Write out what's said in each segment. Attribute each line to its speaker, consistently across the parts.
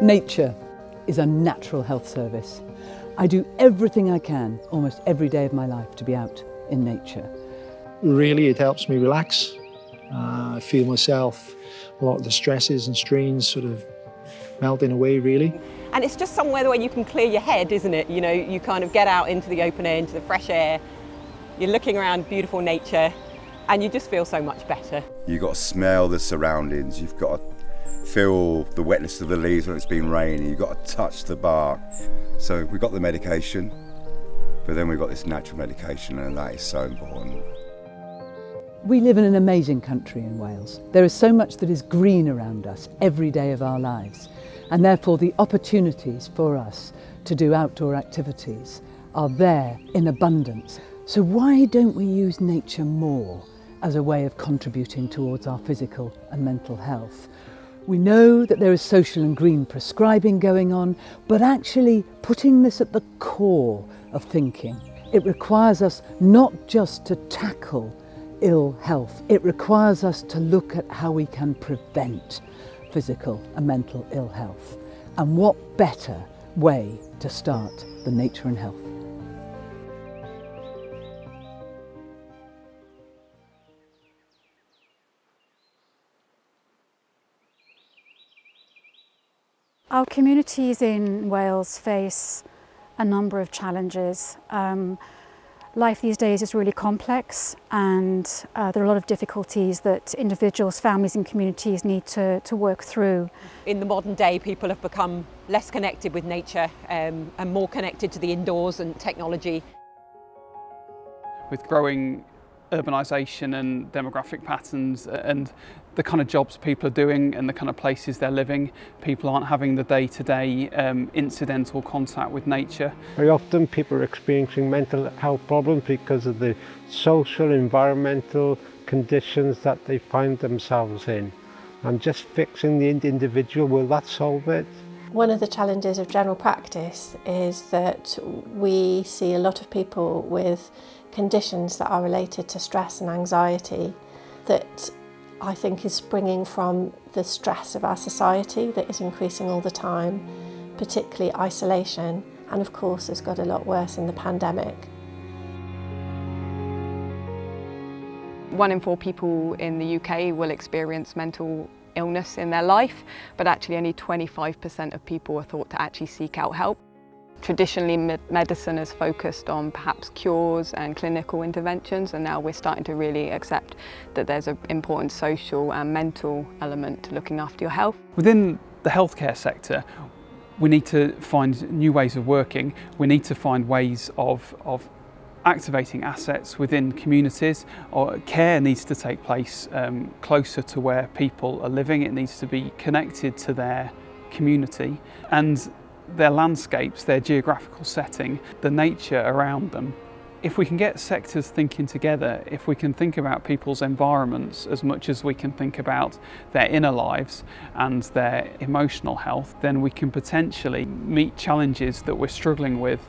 Speaker 1: Nature is a natural health service. I do everything I can, almost every day of my life, to be out in nature.
Speaker 2: Really, it helps me relax. I feel myself, a lot of the stresses and strains sort of melting away, really.
Speaker 3: And it's just somewhere where you can clear your head, isn't it? You know, you kind of get out into the open air, into the fresh air, you're looking around beautiful nature, and you just feel so much better.
Speaker 4: You've got to smell the surroundings, you've got to feel the wetness of the leaves when it's been raining, you've got to touch the bark. So we've got the medication, but then we've got this natural medication, and that is so important.
Speaker 1: We live in an amazing country in Wales. There is so much that is green around us every day of our lives, and therefore the opportunities for us to do outdoor activities are there in abundance. So why don't we use nature more as a way of contributing towards our physical and mental health? We know that there is social and green prescribing going on, but actually putting this at the core of thinking. It requires us not just to tackle ill health, it requires us to look at how we can prevent physical and mental ill health. And what better way to start than nature and health?
Speaker 5: Our communities in Wales face a number of challenges. Life these days is really complex, and there are a lot of difficulties that individuals, families and communities need to work through.
Speaker 3: In the modern day, people have become less connected with nature and more connected to the indoors and technology.
Speaker 6: With growing urbanisation and demographic patterns and the kind of jobs people are doing and the kind of places they're living, people aren't having the day-to-day incidental contact with nature.
Speaker 7: Very often people are experiencing mental health problems because of the social, environmental conditions that they find themselves in. And just fixing the individual, will that solve it?
Speaker 8: One of the challenges of general practice is that we see a lot of people with conditions that are related to stress and anxiety that I think is springing from the stress of our society that is increasing all the time, particularly isolation, and of course has got a lot worse in the pandemic.
Speaker 9: 1 in 4 people in the UK will experience mental illness in their life, but actually only 25% of people are thought to actually seek out help. Traditionally, medicine has focused on perhaps cures and clinical interventions, and now we're starting to really accept that there's an important social and mental element to looking after your health.
Speaker 6: Within the healthcare sector, we need to find new ways of working. We need to find ways of activating assets within communities. Or care needs to take place closer to where people are living. It needs to be connected to their community and their landscapes, their geographical setting, the nature around them. If we can get sectors thinking together, if we can think about people's environments as much as we can think about their inner lives and their emotional health, then we can potentially meet challenges that we're struggling with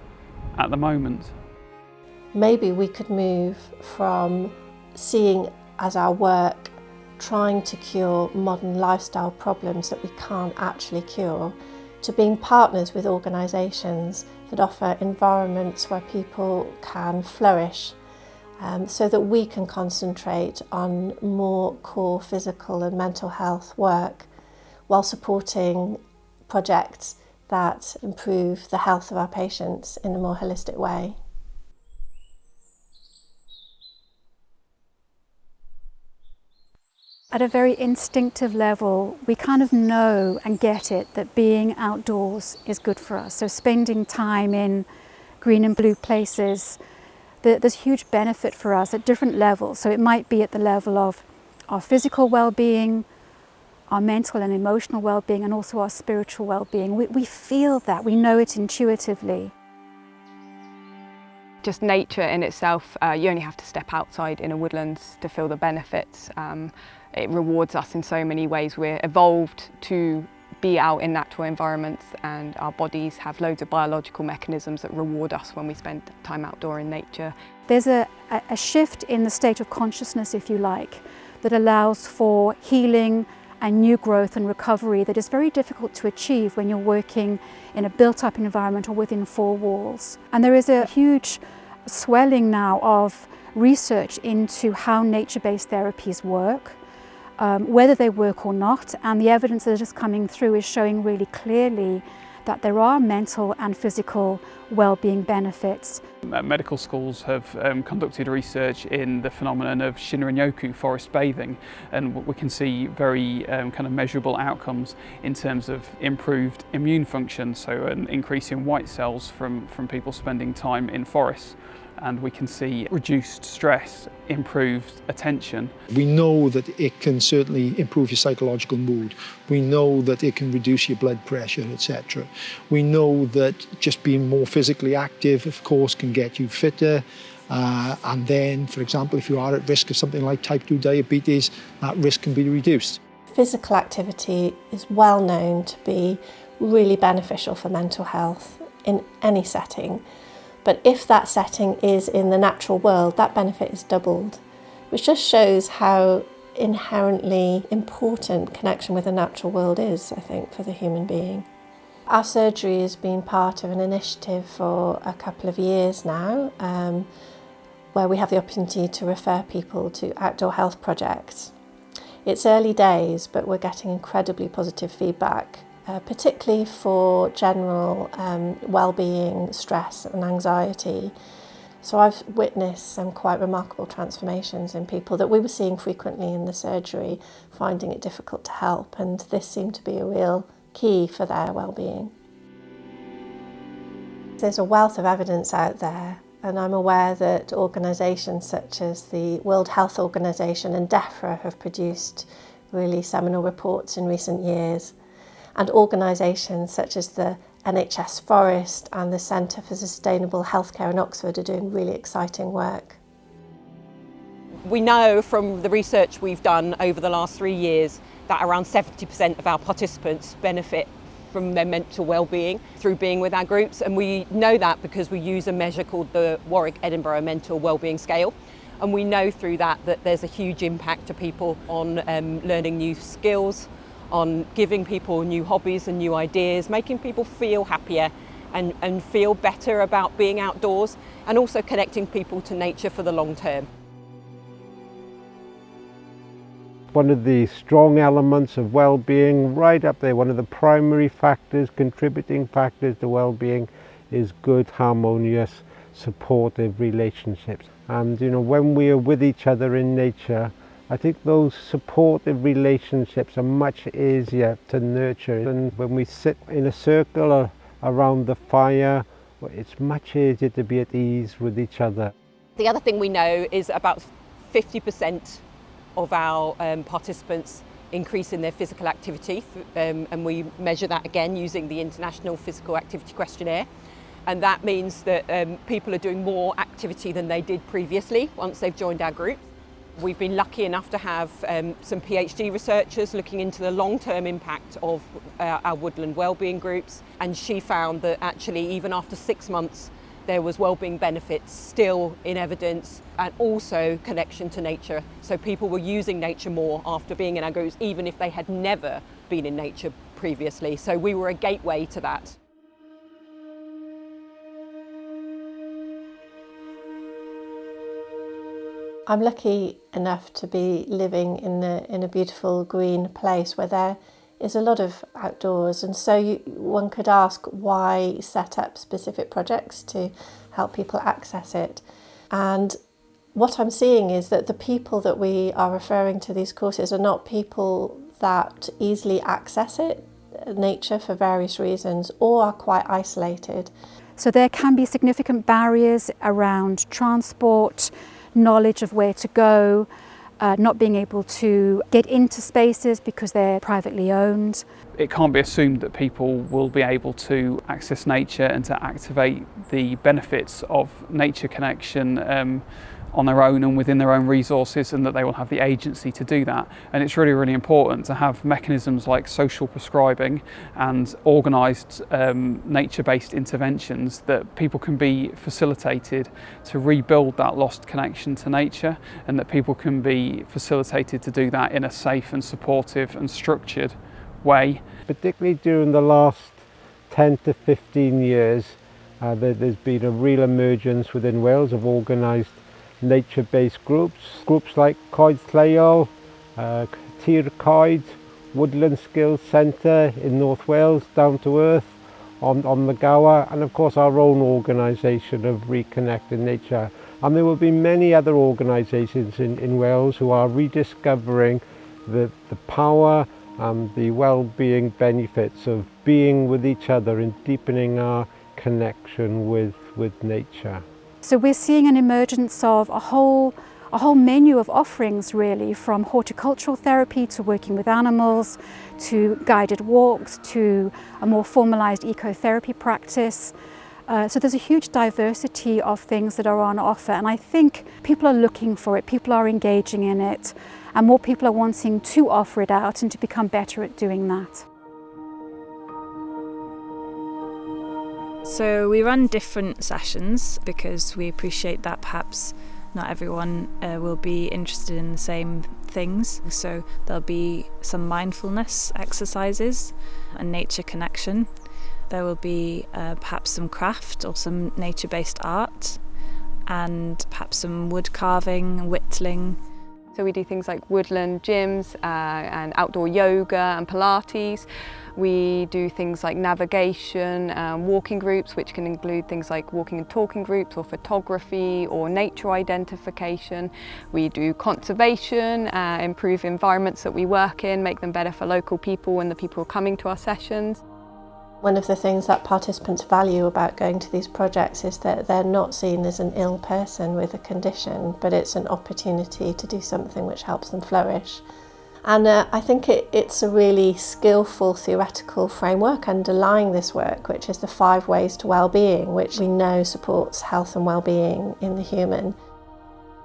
Speaker 6: at the moment.
Speaker 8: Maybe we could move from seeing as our work trying to cure modern lifestyle problems that we can't actually cure, to being partners with organisations that offer environments where people can flourish, so that we can concentrate on more core physical and mental health work while supporting projects that improve the health of our patients in a more holistic way.
Speaker 5: At a very instinctive level, we kind of know and get it that being outdoors is good for us. So spending time in green and blue places, there's huge benefit for us at different levels. So it might be at the level of our physical well-being, our mental and emotional well-being, and also our spiritual well-being. We feel that, we know it intuitively.
Speaker 9: Just nature in itself, you only have to step outside in a woodlands to feel the benefits. It rewards us in so many ways. We're evolved to be out in natural environments, and our bodies have loads of biological mechanisms that reward us when we spend time outdoor in nature.
Speaker 5: There's a shift in the state of consciousness, if you like, that allows for healing and new growth and recovery that is very difficult to achieve when you're working in a built-up environment or within four walls. And there is a huge swelling now of research into how nature-based therapies work, whether they work or not, and the evidence that is coming through is showing really clearly that there are mental and physical well-being benefits.
Speaker 6: Medical schools have conducted research in the phenomenon of Shinrin-yoku forest bathing, and we can see very kind of measurable outcomes in terms of improved immune function, so an increase in white cells from people spending time in forests. And we can see reduced stress, improved attention.
Speaker 2: We know that it can certainly improve your psychological mood. We know that it can reduce your blood pressure, etc. We know that just being more physically active, of course, can get you fitter. And then, for example, if you are at risk of something like type 2 diabetes, that risk can be reduced.
Speaker 8: Physical activity is well known to be really beneficial for mental health in any setting. But if that setting is in the natural world, that benefit is doubled, which just shows how inherently important connection with the natural world is, I think, for the human being. Our surgery has been part of an initiative for a couple of years now, where we have the opportunity to refer people to outdoor health projects. It's early days, but we're getting incredibly positive feedback. Particularly for general well-being, stress and anxiety. So I've witnessed some quite remarkable transformations in people that we were seeing frequently in the surgery, finding it difficult to help, and this seemed to be a real key for their well-being. There's a wealth of evidence out there, and I'm aware that organisations such as the World Health Organization and DEFRA have produced really seminal reports in recent years. And organisations such as the NHS Forest and the Centre for Sustainable Healthcare in Oxford are doing really exciting work.
Speaker 3: We know from the research we've done over the last 3 years that around 70% of our participants benefit from their mental well-being through being with our groups, and we know that because we use a measure called the Warwick-Edinburgh Mental Wellbeing Scale, and we know through that there's a huge impact to people on learning new skills, on giving people new hobbies and new ideas, making people feel happier and feel better about being outdoors, and also connecting people to nature for the long term.
Speaker 7: One of the strong elements of well-being, right up there, one of the primary factors, contributing factors to well-being, is good, harmonious, supportive relationships. And when we are with each other in nature, I think those supportive relationships are much easier to nurture. And when we sit in a circle around the fire, it's much easier to be at ease with each other.
Speaker 3: The other thing we know is about 50% of our participants increase in their physical activity, and we measure that again using the International Physical Activity Questionnaire. And that means that people are doing more activity than they did previously once they've joined our group. We've been lucky enough to have some PhD researchers looking into the long-term impact of our woodland wellbeing groups, and she found that actually even after 6 months there was wellbeing benefits still in evidence, and also connection to nature. So people were using nature more after being in our groups, even if they had never been in nature previously. So we were a gateway to that.
Speaker 8: I'm lucky enough to be living in a beautiful green place where there is a lot of outdoors, and so one could ask why set up specific projects to help people access it. And what I'm seeing is that the people that we are referring to these courses are not people that easily access nature for various reasons, or are quite isolated.
Speaker 5: So there can be significant barriers around transport, knowledge of where to go, not being able to get into spaces because they're privately owned.
Speaker 6: It can't be assumed that people will be able to access nature and to activate the benefits of nature connection on their own and within their own resources, and that they will have the agency to do that. And it's really, really important to have mechanisms like social prescribing and organised nature-based interventions that people can be facilitated to rebuild that lost connection to nature, and that people can be facilitated to do that in a safe and supportive and structured way.
Speaker 7: Particularly during the last 10 to 15 years, there's been a real emergence within Wales of organised nature-based groups. Groups like Coed Lleol, Tir Coed, Woodland Skills Centre in North Wales, Down to Earth on the Gower, and of course our own organisation of Reconnecting Nature. And there will be many other organisations in Wales who are rediscovering the power and the well-being benefits of being with each other and deepening our connection with nature.
Speaker 5: So we're seeing an emergence of a whole menu of offerings, really, from horticultural therapy to working with animals, to guided walks, to a more formalised ecotherapy practice. So there's a huge diversity of things that are on offer, and I think people are looking for it, people are engaging in it, and more people are wanting to offer it out and to become better at doing that.
Speaker 10: So we run different sessions because we appreciate that perhaps not everyone will be interested in the same things. So there'll be some mindfulness exercises and nature connection. There will be perhaps some craft or some nature-based art, and perhaps some wood carving, whittling.
Speaker 9: So we do things like woodland gyms and outdoor yoga and Pilates. We do things like navigation, walking groups, which can include things like walking and talking groups, or photography, or nature identification. We do conservation, improve environments that we work in, make them better for local people and the people coming to our sessions.
Speaker 8: One of the things that participants value about going to these projects is that they're not seen as an ill person with a condition, but it's an opportunity to do something which helps them flourish. And I think it's a really skillful theoretical framework underlying this work, which is the 5 ways to well-being, which we know supports health and well-being in the human.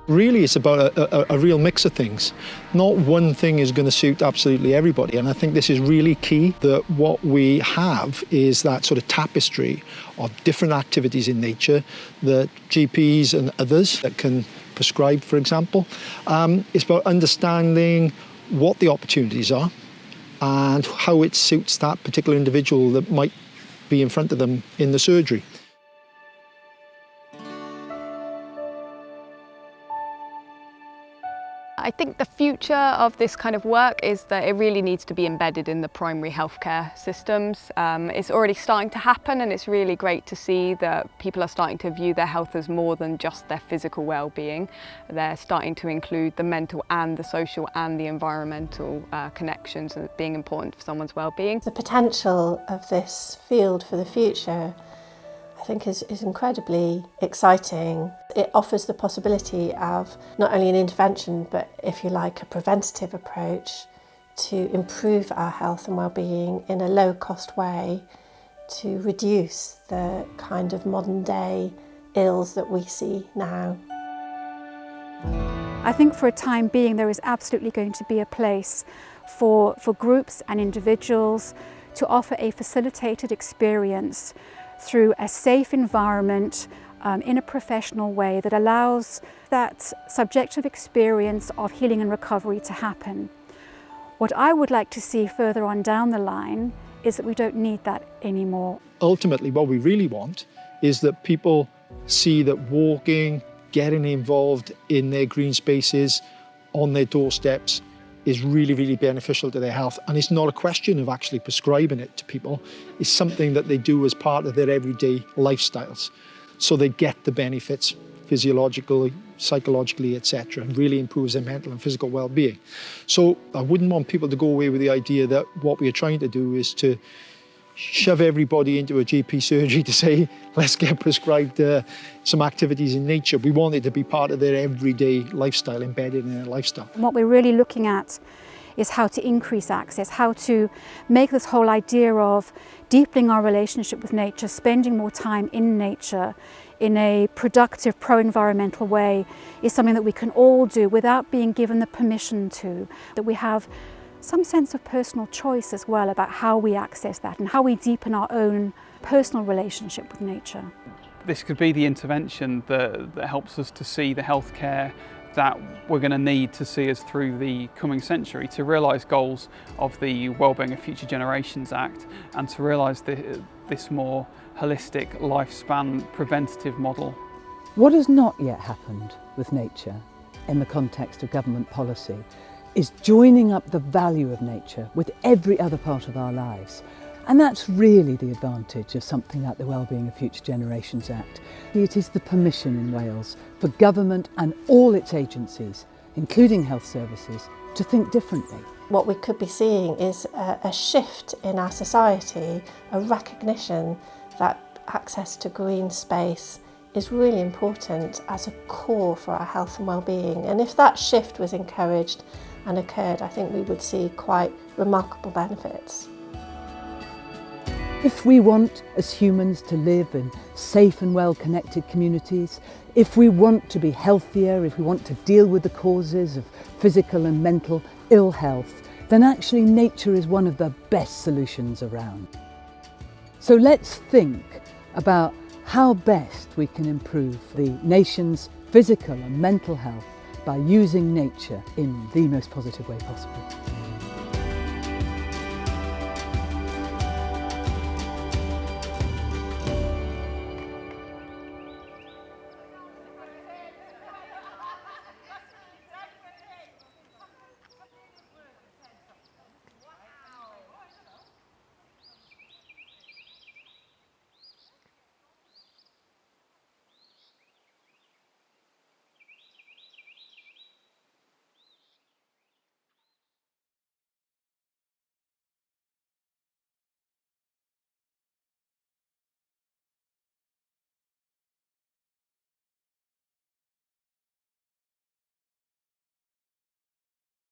Speaker 2: Really, it's about a real mix of things. Not one thing is going to suit absolutely everybody, and I think this is really key, that what we have is that sort of tapestry of different activities in nature that GPs and others that can prescribe, for example. It's about understanding what the opportunities are and how it suits that particular individual that might be in front of them in the surgery.
Speaker 9: I think the future of this kind of work is that it really needs to be embedded in the primary healthcare systems. It's already starting to happen, and it's really great to see that people are starting to view their health as more than just their physical well-being. They're starting to include the mental and the social and the environmental connections as being important for someone's well-being.
Speaker 8: The potential of this field for the future, I think, is incredibly exciting. It offers the possibility of not only an intervention, but, if you like, a preventative approach to improve our health and well-being in a low-cost way, to reduce the kind of modern-day ills that we see now.
Speaker 5: I think for a time being there is absolutely going to be a place for groups and individuals to offer a facilitated experience through a safe environment in a professional way that allows that subjective experience of healing and recovery to happen. What I would like to see further on down the line is that we don't need that anymore.
Speaker 2: Ultimately, what we really want is that people see that walking, getting involved in their green spaces, on their doorsteps, is really, really beneficial to their health. And it's not a question of actually prescribing it to people. It's something that they do as part of their everyday lifestyles. So they get the benefits physiologically, psychologically, etc. and really improves their mental and physical well-being. So I wouldn't want people to go away with the idea that what we are trying to do is to shove everybody into a GP surgery to say, let's get prescribed some activities in nature. We want it to be part of their everyday lifestyle, embedded in their lifestyle.
Speaker 5: And what we're really looking at is how to increase access, how to make this whole idea of deepening our relationship with nature, spending more time in nature in a productive, pro-environmental way is something that we can all do without being given the permission to, that we have some sense of personal choice as well about how we access that and how we deepen our own personal relationship with nature.
Speaker 6: This could be the intervention that helps us to see the healthcare that we're going to need to see us through the coming century, to realise goals of the Wellbeing of Future Generations Act and to realise this more holistic lifespan preventative model.
Speaker 1: What has not yet happened with nature in the context of government policy is joining up the value of nature with every other part of our lives. And that's really the advantage of something like the Wellbeing of Future Generations Act. It is the permission in Wales for government and all its agencies, including health services, to think differently.
Speaker 8: What we could be seeing is a shift in our society, a recognition that access to green space is really important as a core for our health and well-being. And if that shift was encouraged and occurred, I think we would see quite remarkable benefits.
Speaker 1: If we want as humans to live in safe and well-connected communities, if we want to be healthier, if we want to deal with the causes of physical and mental ill health, then actually nature is one of the best solutions around. So let's think about how best we can improve the nation's physical and mental health by using nature in the most positive way possible.